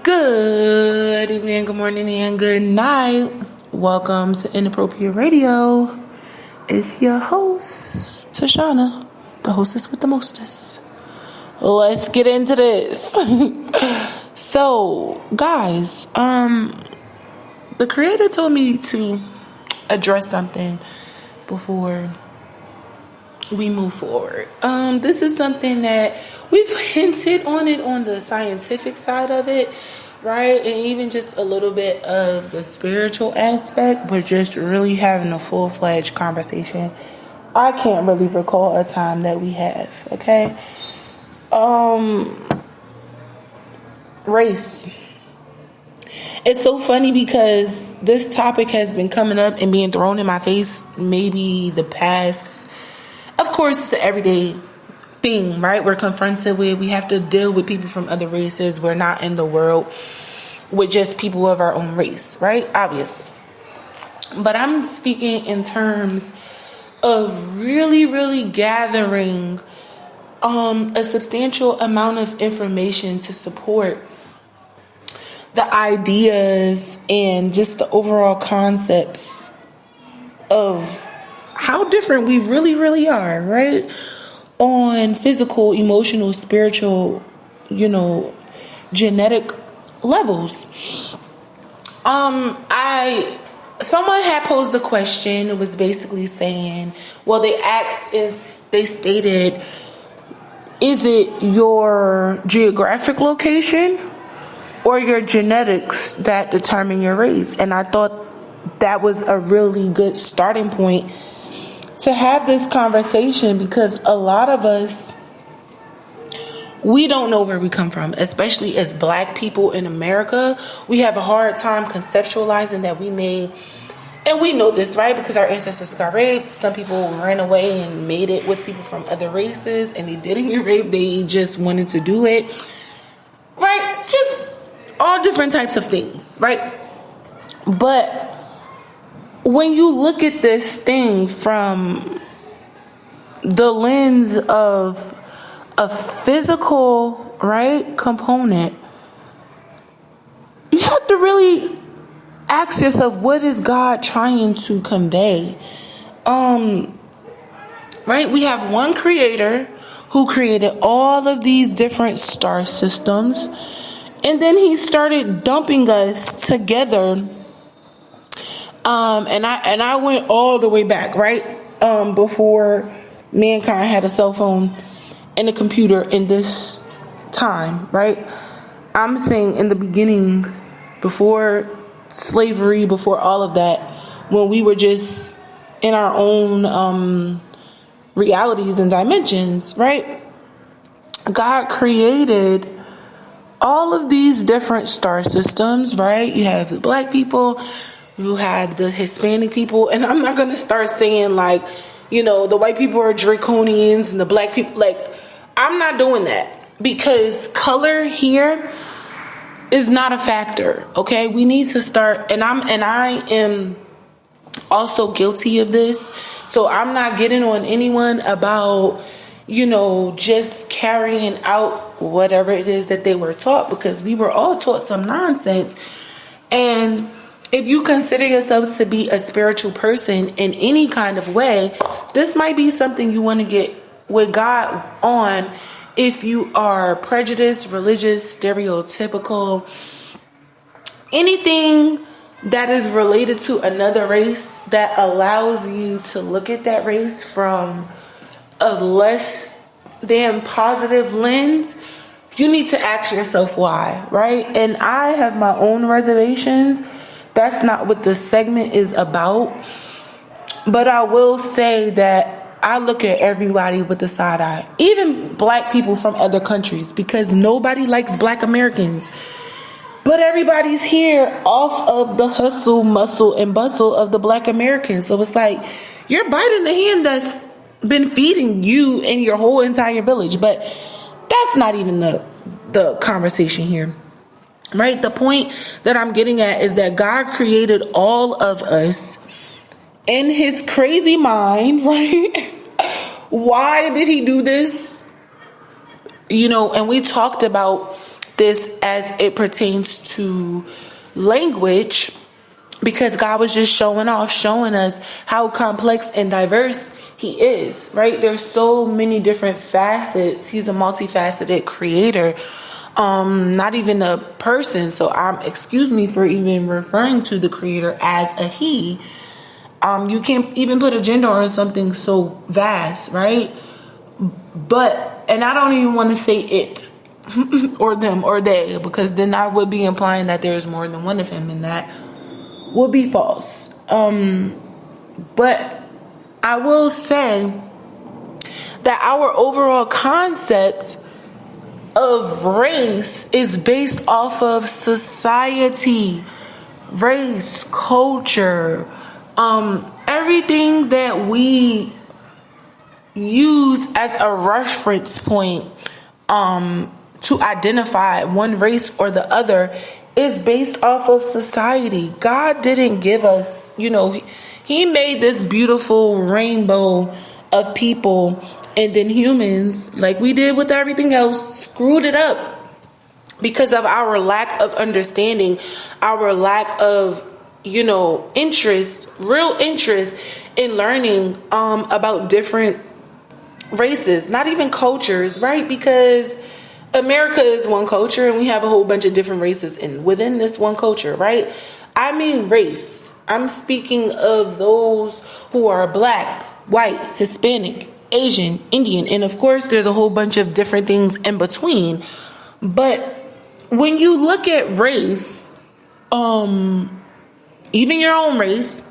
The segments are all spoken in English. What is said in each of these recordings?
Good evening, good morning, and good night. Welcome to Inappropriate Radio. It's your host, Tashana, the hostess with the mostest. Let's get into this. So, guys, the creator told me to address something before we move forward. This is something that we've hinted on it on the scientific side of it, right? And even just a little bit of the spiritual aspect, but just really having a full-fledged conversation. I can't really recall a time that we have, okay? Race. It's so funny because this topic has been coming up and being thrown in my face maybe the past. Of course, it's an everyday thing, right? We're confronted with, we have to deal with people from other races. We're not in the world with just people of our own race, right? Obviously. But I'm speaking in terms of really gathering a substantial amount of information to support the ideas and just the overall concepts of how different we really are, right? On physical, emotional, spiritual, genetic levels. Someone had posed a question. It was basically saying, well, they stated, is it your geographic location or your genetics that determine your race? And I thought that was a really good starting point to have this conversation, because a lot of us, we don't know where we come from, especially as Black people in America. We have a hard time conceptualizing that we may, and we know this, right? Because our ancestors got raped. Some people ran away and made it with people from other races, and they didn't get raped. They just wanted to do it, right? Just all different types of things, right? But when you look at this thing from the lens of a physical, right, component, you have to really ask yourself, what is God trying to convey? Right? We have one creator who created all of these different star systems, and then he started dumping us together. And I went all the way back, right? Before mankind had a cell phone and a computer in this time, right? I'm saying in the beginning, before slavery, before all of that, when we were just in our own realities and dimensions, right? God created all of these different star systems, right? You have the Black people, you have the Hispanic people, and I'm not going to start saying like, the white people are draconians and the Black people, like, I'm not doing that, because color here is not a factor, okay? We need to start, and I am also guilty of this, so I'm not getting on anyone about, just carrying out whatever it is that they were taught, because we were all taught some nonsense. And if you consider yourself to be a spiritual person in any kind of way, this might be something you want to get with God on. If you are prejudiced, religious, stereotypical, anything that is related to another race that allows you to look at that race from a less than positive lens, you need to ask yourself why, right? And I have my own reservations. That's not what this segment is about. But I will say that I look at everybody with the side eye, even Black people from other countries, because nobody likes Black Americans. But everybody's here off of the hustle, muscle, and bustle of the Black Americans. So it's like, you're biting the hand that's been feeding you and your whole entire village. But that's not even the conversation here. Right? The point that I'm getting at is that God created all of us in his crazy mind, right? Why did he do this? And we talked about this as it pertains to language, because God was just showing us how complex and diverse he is, right? There's so many different facets. He's a multifaceted creator, not even a person. So excuse me for even referring to the creator as a he. You can't even put a gender on something so vast, right? And I don't even want to say it or them or they, because then I would be implying that there's more than one of him, and that would be false. But I will say that our overall concept of race is based off of society, race, culture, everything that we use as a reference point to identify one race or the other is based off of society. God didn't give us, he made this beautiful rainbow of people, and then humans, like we did with everything else, screwed it up because of our lack of understanding, our lack of, interest, real interest in learning about different races, not even cultures, right? Because America is one culture and we have a whole bunch of different races within this one culture, right? I mean race. I'm speaking of those who are black, white, Hispanic, Asian, Indian, and of course there's a whole bunch of different things in between. But when you look at race, even your own race,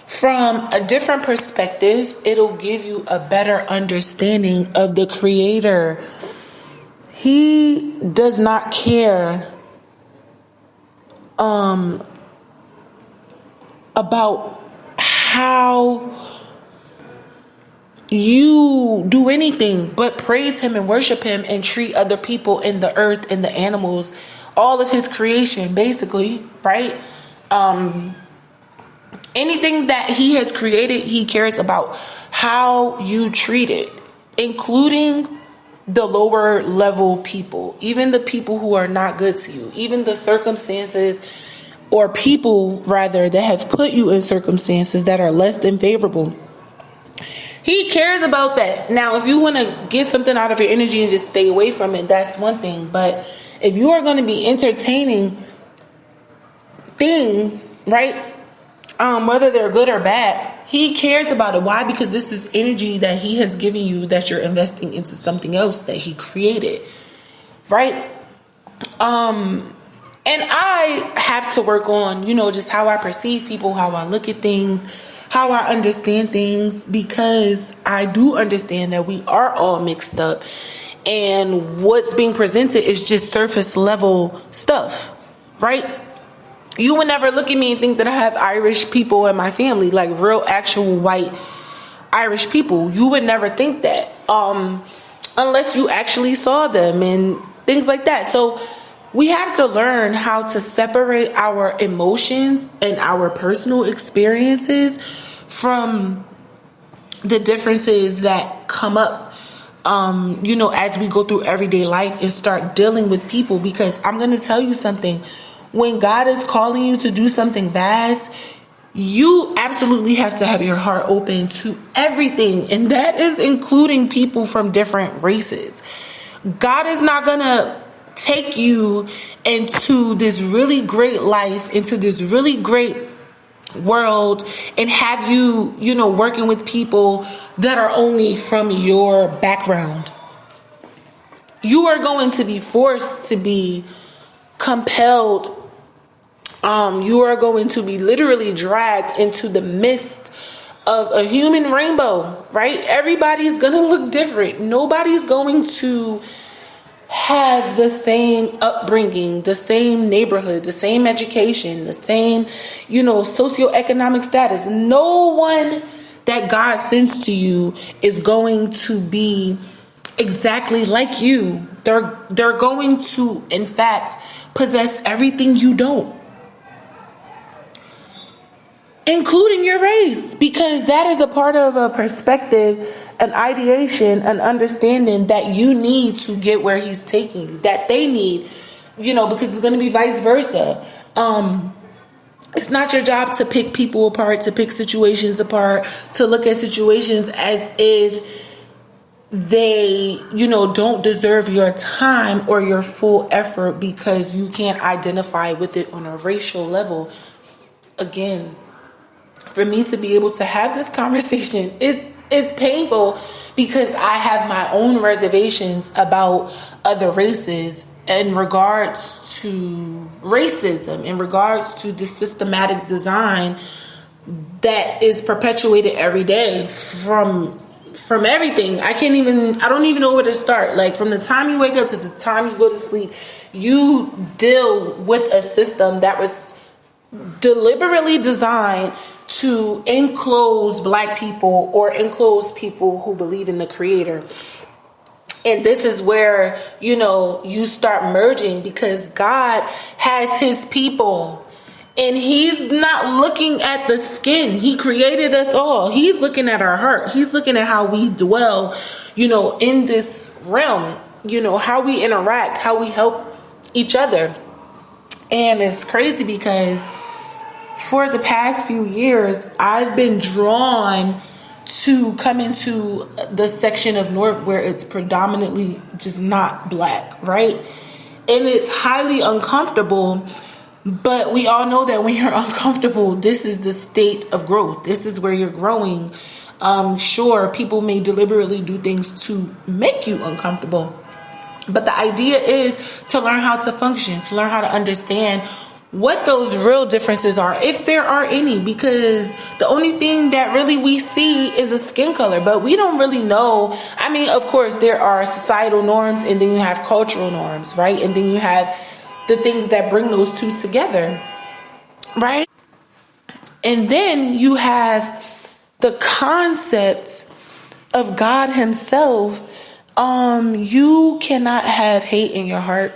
from a different perspective, it'll give you a better understanding of the creator. He does not care about how you do anything but praise him and worship him and treat other people in the earth and the animals, all of his creation, basically, right? Anything that he has created, he cares about how you treat it, including the lower level people, even the people who are not good to you, even the circumstances or people rather that have put you in circumstances that are less than favorable. He cares about that. Now, if you want to get something out of your energy and just stay away from it, that's one thing. But if you are going to be entertaining things, right, whether they're good or bad, he cares about it. Why? Because this is energy that he has given you that you're investing into something else that he created, right? And I have to work on, just how I perceive people, how I look at things, how I understand things, because I do understand that we are all mixed up and what's being presented is just surface level stuff, right? You would never look at me and think that I have Irish people in my family, like real actual white Irish people. You would never think that unless you actually saw them and things like that. So we have to learn how to separate our emotions and our personal experiences from the differences that come up, as we go through everyday life and start dealing with people. Because I'm going to tell you something. When God is calling you to do something vast, you absolutely have to have your heart open to everything. And that is including people from different races. God is not going to take you into this really great life, into this really great world, and have you, working with people that are only from your background. You are going to be forced to be compelled. You are going to be literally dragged into the midst of a human rainbow, right? Everybody's going to look different. Nobody's going to have the same upbringing, the same neighborhood, the same education, the same, socioeconomic status. No one that God sends to you is going to be exactly like you. They're going to, in fact, possess everything you don't. including your race, because that is a part of a perspective, an ideation, an understanding that you need to get where he's taking you, that they need, because it's going to be vice versa. It's not your job to pick people apart, to pick situations apart, to look at situations as if they, don't deserve your time or your full effort because you can't identify with it on a racial level. Again, for me to be able to have this conversation, it's painful because I have my own reservations about other races in regards to racism, in regards to the systematic design that is perpetuated every day from everything. I don't even know where to start. Like, from the time you wake up to the time you go to sleep, you deal with a system that was deliberately designed to enclose black people or enclose people who believe in the creator. And this is where, you start merging, because God has his people and he's not looking at the skin. He created us all. He's looking at our heart. He's looking at how we dwell, in this realm, how we interact, how we help each other. And it's crazy because for the past few years, I've been drawn to come into the section of North where it's predominantly just not black, right? And it's highly uncomfortable, but we all know that when you're uncomfortable, this is the state of growth. This is where you're growing. Sure, people may deliberately do things to make you uncomfortable, but the idea is to learn how to function, to learn how to understand what those real differences are, if there are any, because the only thing that really we see is a skin color, but we don't really know. I mean, of course, there are societal norms, and then you have cultural norms, right? And then you have the things that bring those two together, right? And then you have the concept of God himself. You cannot have hate in your heart.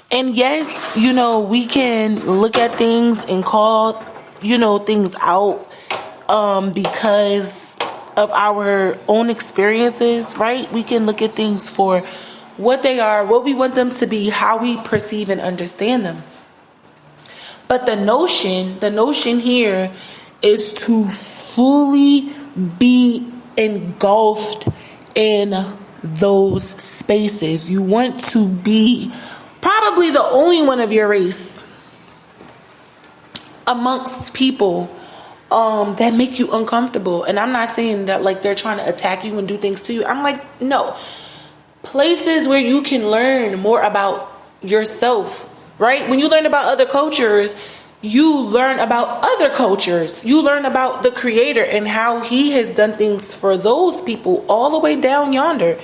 And yes, we can look at things and call, things out because of our own experiences, right? We can look at things for what they are, what we want them to be, how we perceive and understand them. But the notion here is to fully be engulfed in those spaces. You want to be probably the only one of your race amongst people that make you uncomfortable. And I'm not saying that like they're trying to attack you and do things to you. I'm like, no. Places where you can learn more about yourself, right? When you learn about other cultures, you learn about other cultures. You learn about the creator and how he has done things for those people all the way down yonder.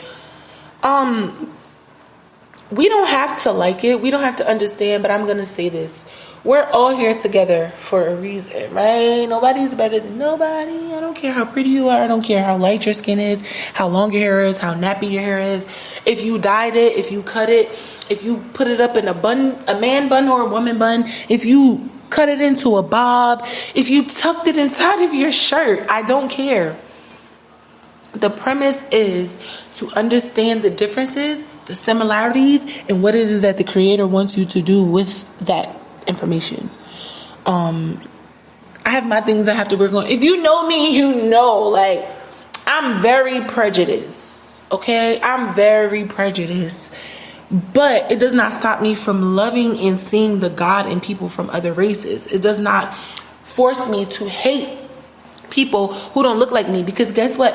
We don't have to like it. We don't have to understand, but I'm going to say this. We're all here together for a reason, right? Nobody's better than nobody. I don't care how pretty you are. I don't care how light your skin is, how long your hair is, how nappy your hair is. If you dyed it, if you cut it, if you put it up in a bun, a man bun or a woman bun, if you cut it into a bob, if you tucked it inside of your shirt, I don't care. The premise is to understand the differences, the similarities, and what it is that the creator wants you to do with that information. I have my things I have to work on. If you know me, you know, like, I'm very prejudiced, okay? I'm very prejudiced. But it does not stop me from loving and seeing the God in people from other races. It does not force me to hate people who don't look like me, because guess what?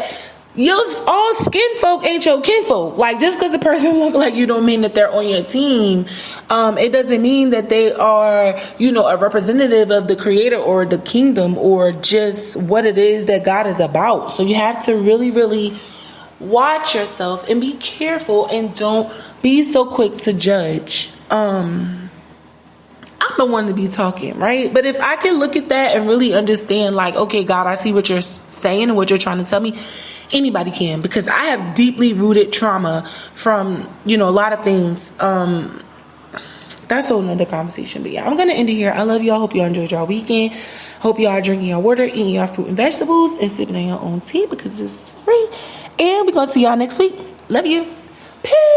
All skin folk ain't your kinfolk. Like, just because a person look like you don't mean that they're on your team. It doesn't mean that they are, a representative of the creator or the kingdom or just what it is that God is about. So you have to really, really watch yourself and be careful and don't be so quick to judge. I'm the one to be talking, right? But if I can look at that and really understand, like, okay, God, I see what you're saying and what you're trying to tell me. Anybody can, because I have deeply rooted trauma from, a lot of things. That's a whole nother conversation. But yeah, I'm gonna end it here. I love y'all. Hope y'all enjoyed y'all weekend. Hope y'all drinking your water, eating your fruit and vegetables, and sipping on your own tea because it's free. And we're gonna see y'all next week. Love you. Peace.